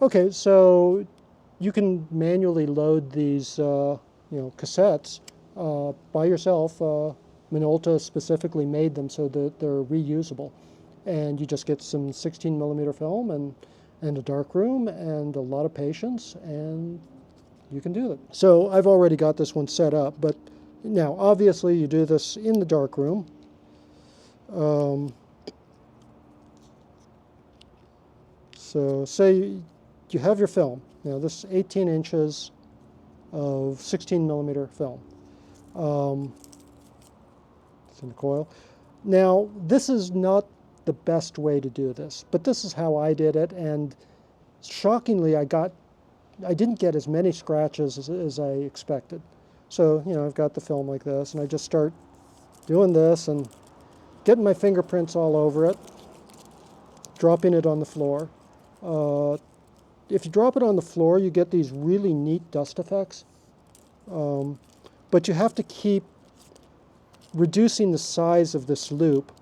Okay, so you can manually load these, cassettes by yourself. Minolta specifically made them so that they're reusable, and you just get some 16 millimeter film and a dark room and a lot of patience, and you can do it. So I've already got this one set up, but now obviously you do this in the dark room. Um, so say you have your film. Now this 18 inches of 16 millimeter film. It's in the coil. Now this is not the best way to do this, but this is how I did it, and shockingly I didn't get as many scratches as I expected. So, I've got the film like this, and I just start doing this and getting my fingerprints all over it, dropping it on the floor. If you drop it on the floor, you get these really neat dust effects, but you have to keep reducing the size of this loop,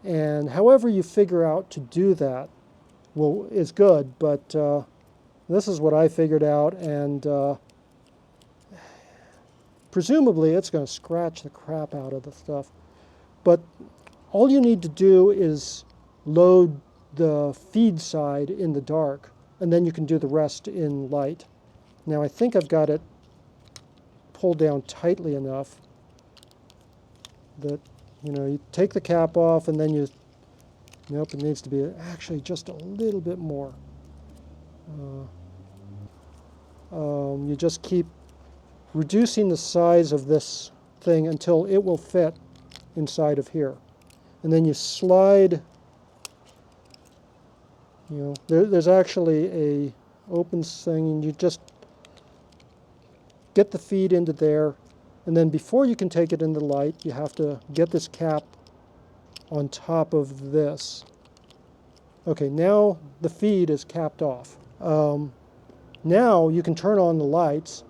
and however you figure out to do that is good, but this is what I figured out, and presumably it's going to scratch the crap out of the stuff. But all you need to do is load the feed side in the dark, and then you can do the rest in light. Now I think I've got it pulled down tightly enough that, you take the cap off, and then nope, it needs to be actually just a little bit more. You just keep reducing the size of this thing until it will fit inside of here. And then you slide, there's actually a open thing, and you just get the feed into there, and then before you can take it into the light, you have to get this cap on top of this. Okay, now the feed is capped off. Now you can turn on the lights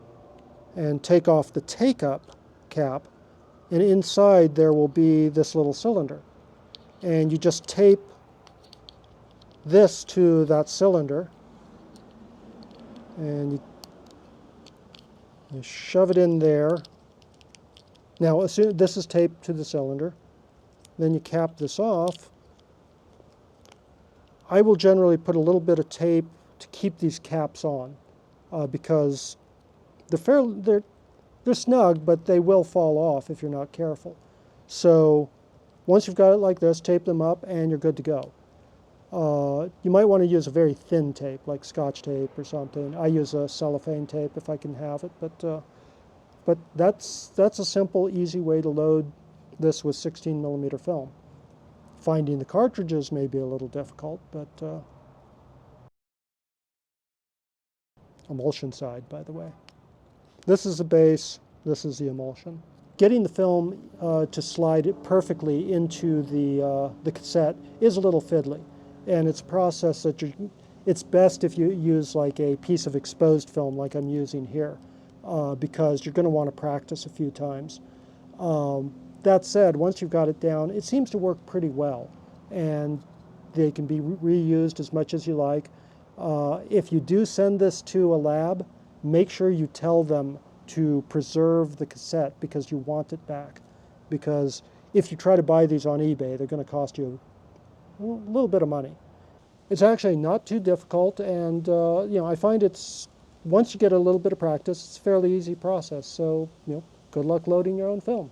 and take off the take-up cap, and inside there will be this little cylinder. And you just tape this to that cylinder, and you shove it in there. Now, this is taped to the cylinder. Then you cap this off. I will generally put a little bit of tape to keep these caps on, because they're snug, but they will fall off if you're not careful. So once you've got it like this, tape them up, and you're good to go. You might want to use a very thin tape, like Scotch tape or something. I use a cellophane tape if I can have it, but that's a simple, easy way to load this with 16 millimeter film. Finding the cartridges may be a little difficult, but emulsion side, by the way. This is the base, this is the emulsion. Getting the film to slide it perfectly into the cassette is a little fiddly, and it's a process that it's best if you use like a piece of exposed film like I'm using here, because you're going to want to practice a few times. That said, once you've got it down, it seems to work pretty well, and they can be reused as much as you like. If you do send this to a lab, make sure you tell them to preserve the cassette because you want it back. Because if you try to buy these on eBay, they're going to cost you a little bit of money. It's actually not too difficult, and I find once you get a little bit of practice, it's a fairly easy process. So, good luck loading your own film.